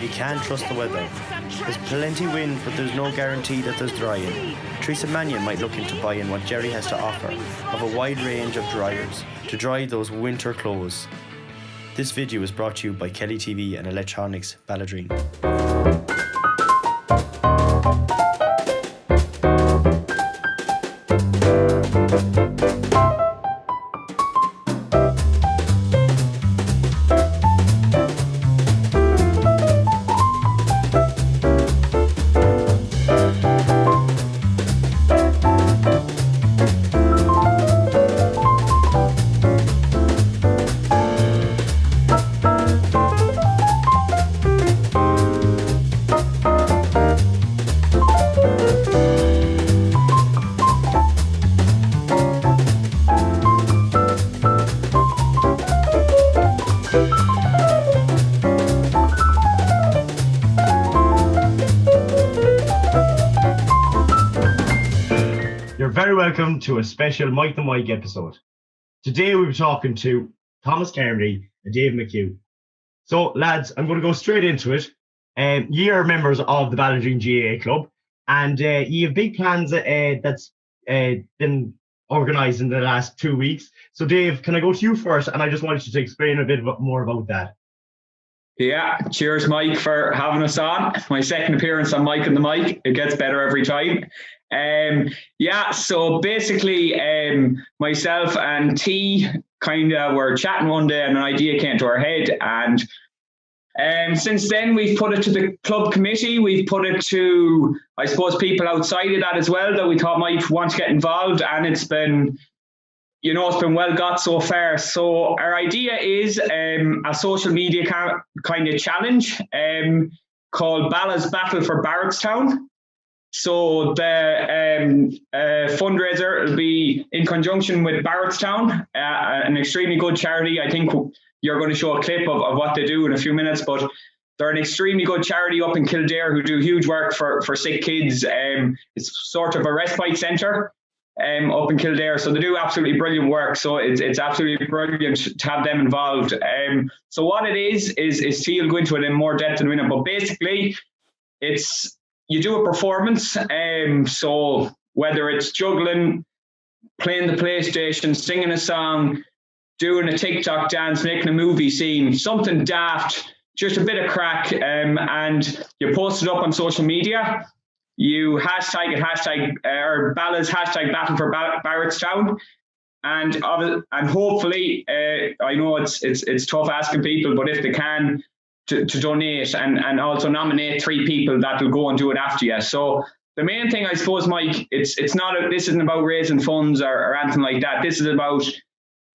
You can't trust the weather. There's plenty wind, but there's no guarantee that there's drying. Teresa Mannion might look into buying what Jerry has to offer of a wide range of dryers to dry those winter clothes. This video is brought to you by Kelly TV and Electronics Balladrine. Very welcome to a special Mike the Mike episode. Today we'll be talking to Thomas Carmody and Dave McHugh. So lads, I'm going to go straight into it. You are members of the Valentines GAA Club, and you have big plans that's been organised in the last 2 weeks. So Dave, can I go to you first? And I just wanted you to explain a bit more about that. Yeah, cheers Mike for having us on. My second appearance on Mike and the Mike. It gets better every time. So basically myself and T kind of were chatting one day and an idea came to our head, and since then we've put it to the club committee, we've put it to, I suppose, people outside of that as well that we thought might want to get involved, and it's been well got so far. So our idea is a social media kind of challenge called Balla's Battle for Barretstown. So the fundraiser will be in conjunction with Barretstown, an extremely good charity. I think you're going to show a clip of what they do in a few minutes, but they're an extremely good charity up in Kildare who do huge work for sick kids. It's sort of a respite centre up in Kildare, so they do absolutely brilliant work. So it's absolutely brilliant to have them involved. So what it is T will go into it in more depth in a minute, but basically you do a performance, so whether it's juggling, playing the PlayStation, singing a song, doing a TikTok dance, making a movie scene, something daft, just a bit of crack, and you post it up on social media. You hashtag it, or Balla's hashtag Battle for Barretstown, and hopefully, I know it's tough asking people, but if they can, to donate and also nominate 3 people that will go and do it after you. So the main thing, I suppose, Mike, this isn't about raising funds or anything like that. This is about,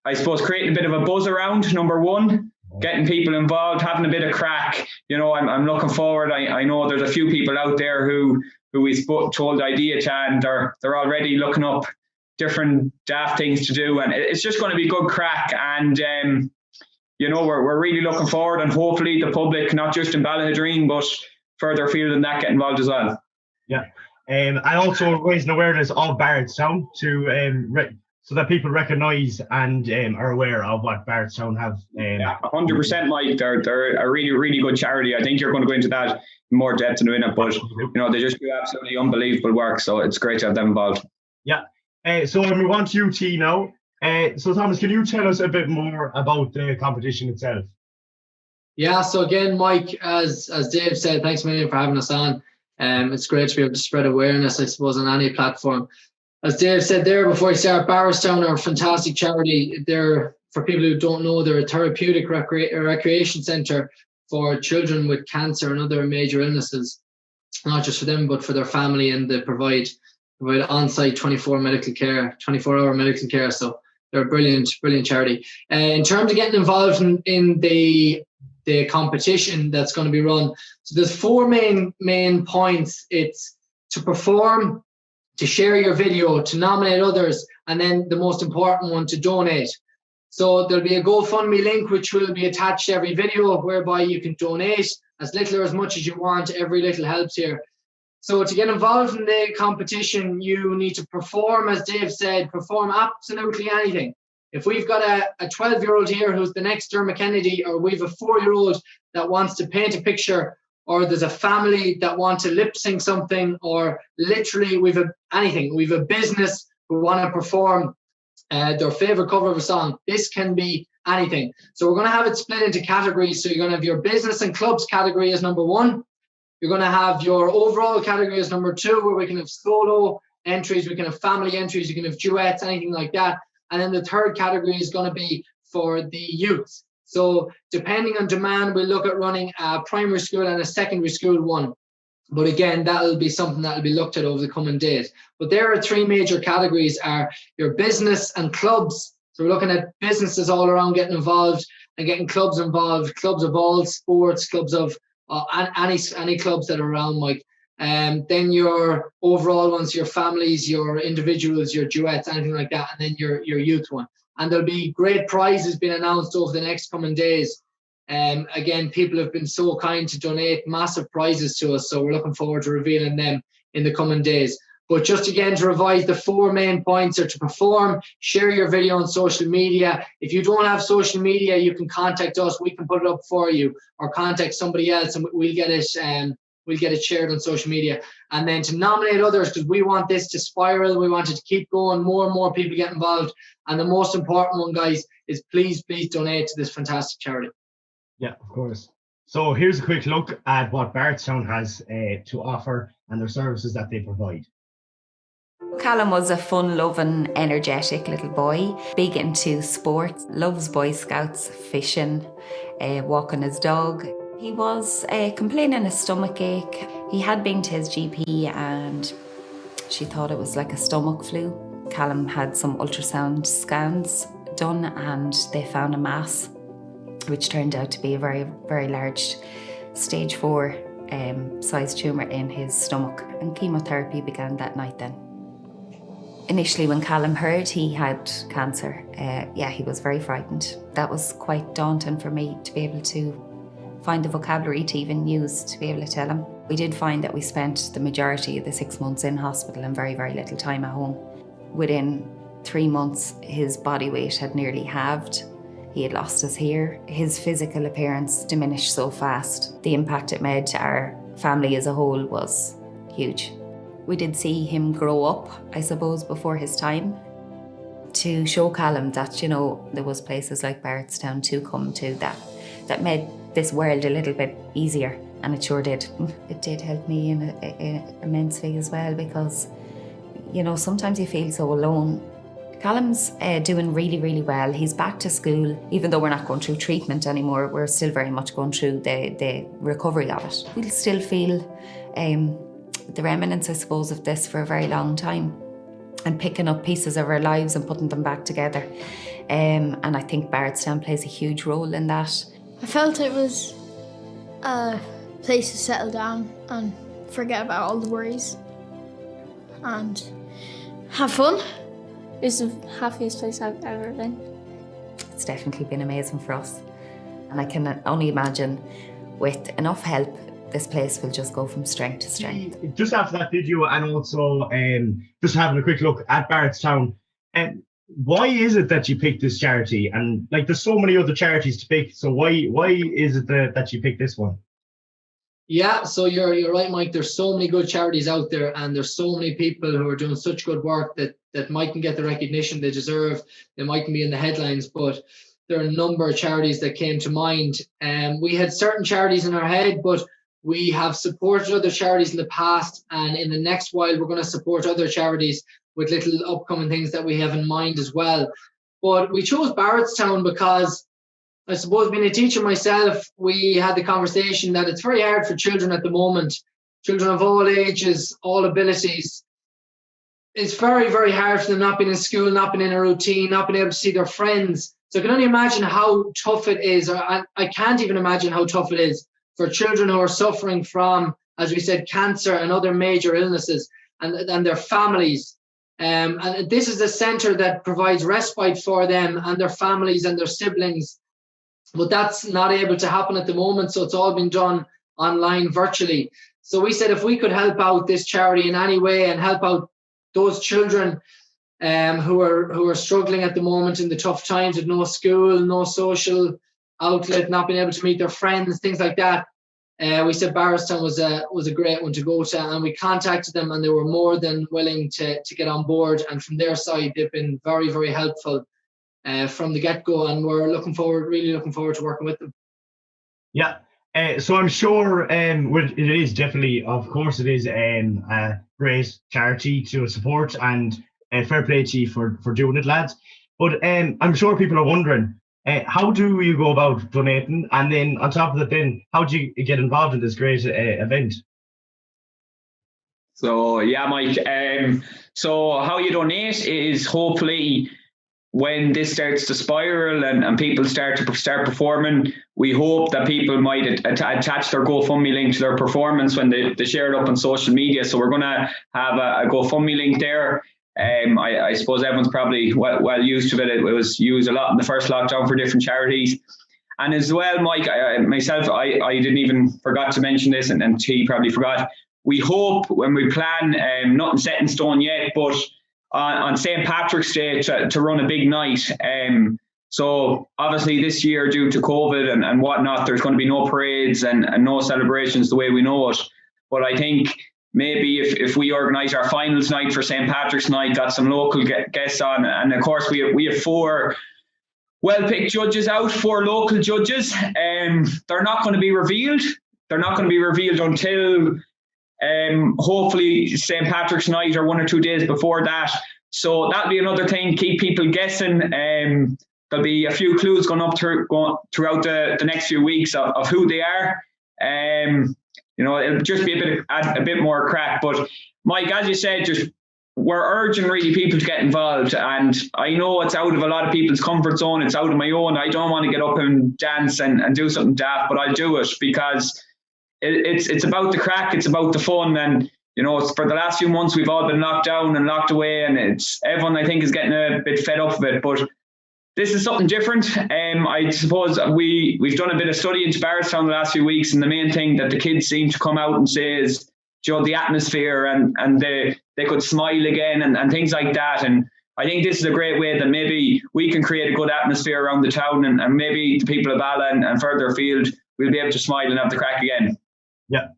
I suppose, creating a bit of a buzz around, number one, getting people involved, having a bit of crack. I'm looking forward. I know there's a few people out there who we told the idea to, and they're already looking up different daft things to do, and it's just going to be good crack. And we're really looking forward, and hopefully the public, not just in Balladrine, but further afield than that, get involved as well. Yeah. And also raising awareness of Barretstown so that people recognise and are aware of what Barretstown have. 100%, Mike. They're a really, really good charity. I think you're going to go into that in more depth in a minute, but they just do absolutely unbelievable work. So it's great to have them involved. Yeah. So we want to you, T, now. So Thomas, can you tell us a bit more about the competition itself? Yeah, so again, Mike, as Dave said, thanks a million for having us on. It's great to be able to spread awareness, I suppose, on any platform. As Dave said there before we start, Barretstown are a fantastic charity. They're, for people who don't know, they're a therapeutic recreation centre for children with cancer and other major illnesses, not just for them, but for their family, and they provide on-site 24-hour medical care. So they're a brilliant charity. In terms of getting involved in the competition that's going to be run, so there's 4 main points. It's to perform, to share your video, to nominate others, and then the most important one, to donate. So there'll be a GoFundMe link which will be attached to every video, whereby you can donate as little or as much as you want. Every little helps here. So to get involved in the competition, you need to perform, as Dave said, perform absolutely anything. If we've got a 12-year-old here who's the next Dermot Kennedy, or we've a 4-year-old that wants to paint a picture, or there's a family that want to lip sync something, or literally anything. We've a business who want to perform their favorite cover of a song. This can be anything. So we're going to have it split into categories. So you're going to have your business and clubs category as number one. You're going to have your overall category as number two, where we can have solo entries, we can have family entries, you can have duets, anything like that. And then the third category is going to be for the youth. So depending on demand, we'll look at running a primary school and a secondary school one. But again, that'll be something that'll be looked at over the coming days. But there are three major categories: are your business and clubs. So we're looking at businesses all around getting involved and getting clubs involved, clubs of all sports, clubs of any clubs that are around, Mike. Then your overall ones, your families, your individuals, your duets, anything like that, and then your youth one. And there'll be great prizes being announced over the next coming days. Again, people have been so kind to donate massive prizes to us, so we're looking forward to revealing them in the coming days. But just again, to revise, the four main points are to perform, share your video on social media. If you don't have social media, you can contact us. We can put it up for you, or contact somebody else, and we'll get it shared on social media. And then to nominate others, because we want this to spiral. We want it to keep going. More and more people get involved. And the most important one, guys, is please donate to this fantastic charity. Yeah, of course. So here's a quick look at what Barretstown has to offer and their services that they provide. Callum was a fun-loving, energetic little boy, big into sports, loves Boy Scouts, fishing, walking his dog. He was complaining of stomach ache. He had been to his GP and she thought it was like a stomach flu. Callum had some ultrasound scans done and they found a mass, which turned out to be a very, very large stage 4 size tumour in his stomach, and chemotherapy began that night then. Initially, when Callum heard he had cancer, he was very frightened. That was quite daunting for me to be able to find the vocabulary to even use to be able to tell him. We did find that we spent the majority of the 6 months in hospital and very, very little time at home. Within 3 months, his body weight had nearly halved. He had lost his hair. His physical appearance diminished so fast. The impact it made to our family as a whole was huge. We did see him grow up, I suppose, before his time, to show Callum that, you know, there was places like Barretstown to come to that made this world a little bit easier, and it sure did. It did help me immensely as well, because, you know, sometimes you feel so alone. Callum's doing really, really well. He's back to school. Even though we're not going through treatment anymore, we're still very much going through the recovery of it. We'll still feel the remnants, I suppose, of this for a very long time, and picking up pieces of our lives and putting them back together. And I think Barretstown plays a huge role in that. I felt it was a place to settle down and forget about all the worries and have fun. It's the happiest place I've ever been. It's definitely been amazing for us. And I can only imagine, with enough help, this place will just go from strength to strength. Just after that video, and also just having a quick look at Barretstown, why is it that you picked this charity? And like, there's so many other charities to pick, so why is it that you picked this one? Yeah, so you're right, Mike. There's so many good charities out there, and there's so many people who are doing such good work that mightn't get the recognition they deserve. They mightn't be in the headlines, but there are a number of charities that came to mind. We had certain charities in our head, but we have supported other charities in the past, and in the next while we're going to support other charities with little upcoming things that we have in mind as well. But we chose Barretstown because, I suppose, being a teacher myself, we had the conversation that it's very hard for children at the moment, children of all ages, all abilities. It's very, very hard for them not being in school, not being in a routine, not being able to see their friends. So I can only imagine how tough it is, or I can't even imagine how tough it is for children who are suffering from, as we said, cancer and other major illnesses, and their families. And this is a centre that provides respite for them and their families and their siblings. But that's not able to happen at the moment, so it's all been done online, virtually. So we said if we could help out this charity in any way and help out those children who are struggling at the moment in the tough times with no school, no social outlet, not being able to meet their friends, things like that, we said Barretstown was a great one to go to, and we contacted them, and they were more than willing to get on board. And from their side, they've been very, very helpful from the get-go, and we're really looking forward to working with them. Yeah. So I'm sure it is definitely, of course, it is a great charity to support, and fair play to you for doing it, lads. But I'm sure people are wondering, how do you go about donating? And then on top of that, then how do you get involved in this great event? So yeah, Mike. So how you donate is hopefully when this starts to spiral and people start performing, we hope that people might attach their GoFundMe link to their performance when they share it up on social media. So we're going to have a GoFundMe link there. I suppose everyone's probably well used to it. It was used a lot in the first lockdown for different charities. And as well, Mike, I didn't even forgot to mention this, and T probably forgot. We hope when we plan, nothing set in stone yet, but on St. Patrick's Day to run a big night. So obviously this year, due to COVID and whatnot, there's going to be no parades and no celebrations the way we know it. But I think maybe if we organise our finals night for St. Patrick's night, got some local guests on, and of course we have 4 well-picked judges out, 4 local judges. They're not going to be revealed. They're not going to be revealed until hopefully St. Patrick's night or 1 or 2 days before that. So that'll be another thing, keep people guessing. There'll be a few clues going throughout the next few weeks of who they are. It'll just be a bit more crack. But Mike, as you said, we're urging really people to get involved. And I know it's out of a lot of people's comfort zone. It's out of my own. I don't want to get up and dance and do something daft, but I'll do it because it's about the crack. It's about the fun. And, for the last few months, we've all been locked down and locked away. And everyone, I think, is getting a bit fed up of it. But this is something different. I suppose we've done a bit of study into Barretstown the last few weeks, and the main thing that the kids seem to come out and say is, the atmosphere and they could smile again and things like that. And I think this is a great way that maybe we can create a good atmosphere around the town, and maybe the people of Bala and further afield will be able to smile and have the crack again. Yeah.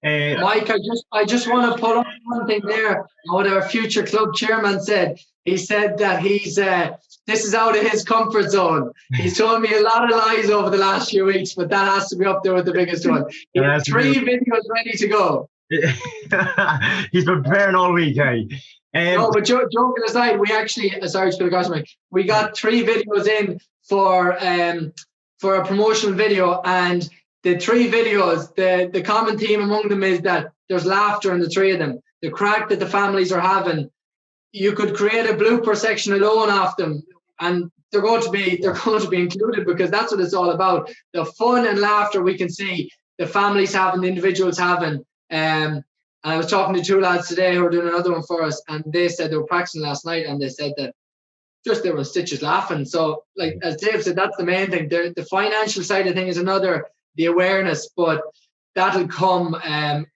Mike, I just want to put on one thing there. What our future club chairman said. He said that this is out of his comfort zone. He's told me a lot of lies over the last few weeks, but that has to be up there with the biggest one. He has 3 videos ready to go. He's been preparing all week, hey. No, but joking aside, we actually, we got 3 videos in for a promotional video, and the 3 videos, the common theme among them is that there's laughter in the 3 of them. The crack that the families are having, you could create a blooper section alone off them, and they're going to be included because that's what it's all about. The fun and laughter we can see the families having, the individuals having. And I was talking to 2 lads today who are doing another one for us, and they said they were practicing last night, and they said that they were in stitches laughing. So, like as Dave said, that's the main thing. The financial side of thing is another, the awareness, but that'll come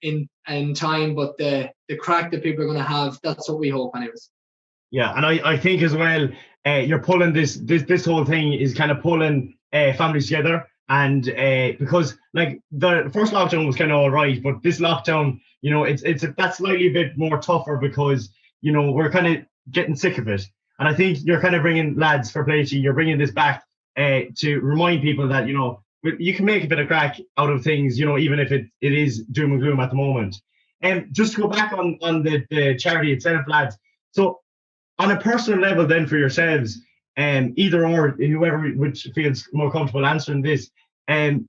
in time. But the crack that people are going to have, that's what we hope, anyways. Yeah, and I think as well, you're pulling this whole thing is kind of pulling families together. And because like the first lockdown was kind of all right, but this lockdown, that's slightly a bit more tougher because, we're kind of getting sick of it. And I think you're kind of bringing, lads, for play, you're bringing this back to remind people that, you can make a bit of crack out of things, even if it is doom and gloom at the moment. And just to go back on the charity itself, lads. So on a personal level then for yourselves, either or, whoever which feels more comfortable answering this, when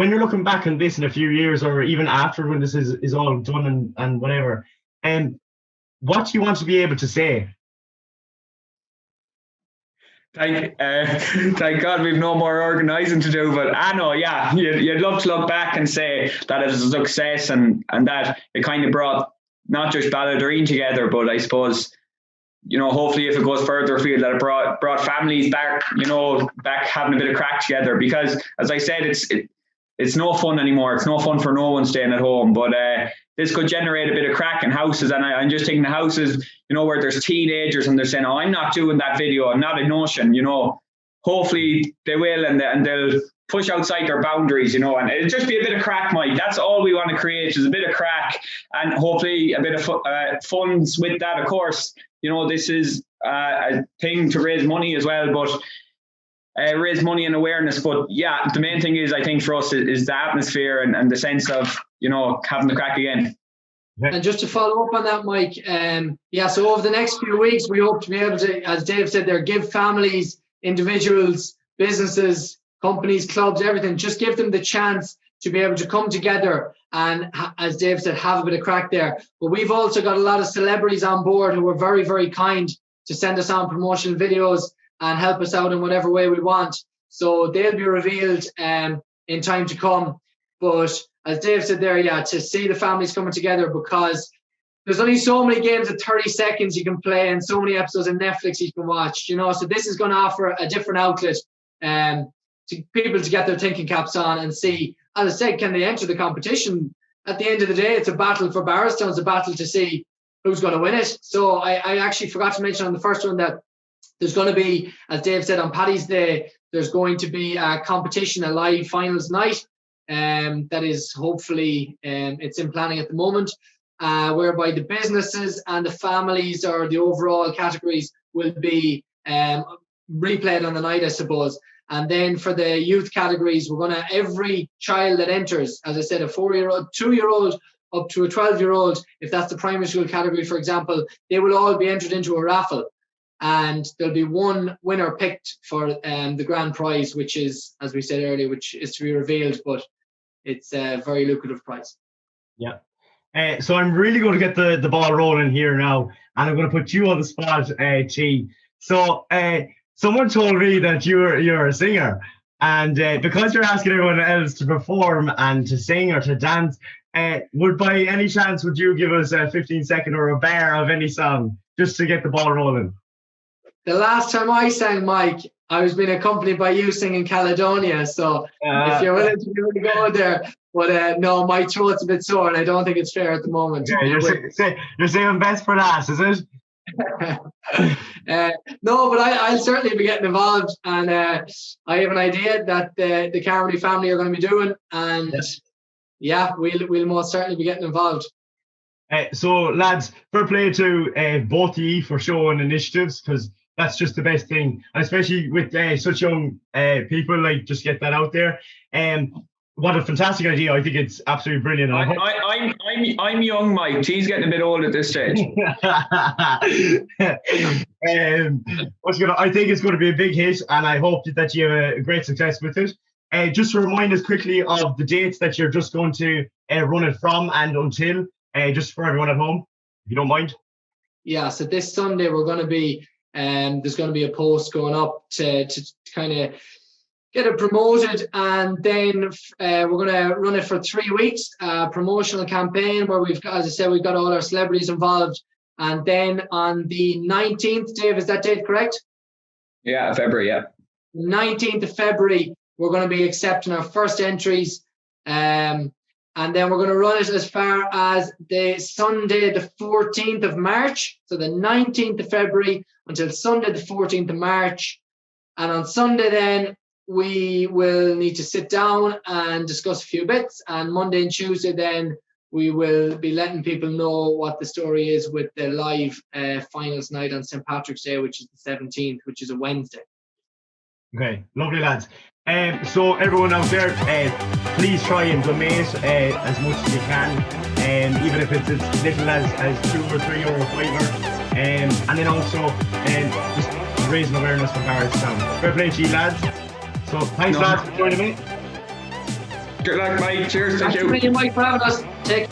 you're looking back on this in a few years or even after when this is all done and whatever, what do you want to be able to say? Thank God we've no more organising to do, but I know, yeah, you'd love to look back and say that it was a success and that it kind of brought not just Balladureen together, but I suppose, hopefully if it goes further afield, that it brought families back, back having a bit of crack together. Because as I said, it's no fun anymore. It's no fun for no one staying at home. But this could generate a bit of crack in houses. And I'm just thinking the houses, where there's teenagers and they're saying, oh, I'm not doing that video. I'm not a notion, hopefully they will, and they'll push outside their boundaries, and it'll just be a bit of crack, Mike. That's all we want to create, is a bit of crack, and hopefully a bit of funds with that. Of course, this is a thing to raise money as well, but raise money and awareness. But yeah, the main thing is, I think for us, is the atmosphere and the sense of having the crack again. And just to follow up on that, Mike, so over the next few weeks, we hope to be able to, as Dave said there, give families, individuals, businesses, companies, clubs, everything, just give them the chance to be able to come together and, as Dave said, have a bit of crack there. But we've also got a lot of celebrities on board who were very, very kind to send us on promotional videos and help us out in whatever way we want. So they'll be revealed in time to come. But as Dave said there, to see the families coming together, because there's only so many games at 30 seconds you can play and so many episodes of Netflix you can watch, so this is going to offer a different outlet to people to get their thinking caps on and see, as I said, can they enter the competition? At the end of the day, it's a battle for Barretstown. It's a battle to see who's going to win it. So I actually forgot to mention on the first one that there's going to be, as Dave said, on Paddy's Day, there's going to be a competition, a live finals night. That is hopefully, it's in planning at the moment, whereby the businesses and the families, or the overall categories, will be replayed on the night, I suppose. And then for the youth categories, we're going to, every child that enters, as I said, a 4-year-old, 2-year-old, up to a 12-year-old, if that's the primary school category, for example, they will all be entered into a raffle. And there'll be one winner picked for the grand prize, which is, as we said earlier, which is to be revealed, but it's a very lucrative prize. Yeah. So I'm really going to get the ball rolling here now, and I'm going to put you on the spot, T. So someone told me that you're a singer, and because you're asking everyone else to perform and to sing or to dance, by any chance would you give us a 15-second or a bar of any song just to get the ball rolling? The last time I sang, Mike, I was being accompanied by you singing Caledonia. So if you're willing to go there, but no, my throat's a bit sore, and I don't think it's fair at the moment. Yeah, you're saying best for last, is it? No, but I'll certainly be getting involved, and I have an idea that the Carmody family are going to be doing, and we'll most certainly be getting involved. So lads, fair play to both of you for showing initiatives, because that's just the best thing, and especially with such young people, like, just get that out there. What a fantastic idea! I think it's absolutely brilliant. I'm young, Mike. He's getting a bit old at this stage. I think it's going to be a big hit, and I hope that you have a great success with it. Just to remind us quickly of the dates that you're just going to run it from and until, just for everyone at home, if you don't mind. Yeah, so this Sunday we're going to be, there's going to be a post going up to kind of get it promoted, and then we're going to run it for 3 weeks, promotional campaign where we've got, as I said, we've got all our celebrities involved. And then on the 19th, Dave, is that date correct? Yeah, February, yeah. 19th of February, we're going to be accepting our first entries. And then we're going to run it as far as the Sunday, the 14th of March. So the 19th of February until Sunday, the 14th of March. And on Sunday then, we will need to sit down and discuss a few bits. And Monday and Tuesday then, we will be letting people know what the story is with the live finals night on St. Patrick's Day, which is the 17th, which is a Wednesday. Okay, lovely lads. So everyone out there, please try and donate as much as you can, even if it's as little as 2 or 3 or 5. And then also just raising awareness for Barretstown. Fair play to you lads. So thanks lads for joining me. Good luck, mate. Cheers. Thank you. Thank you, Mike, for having us. Take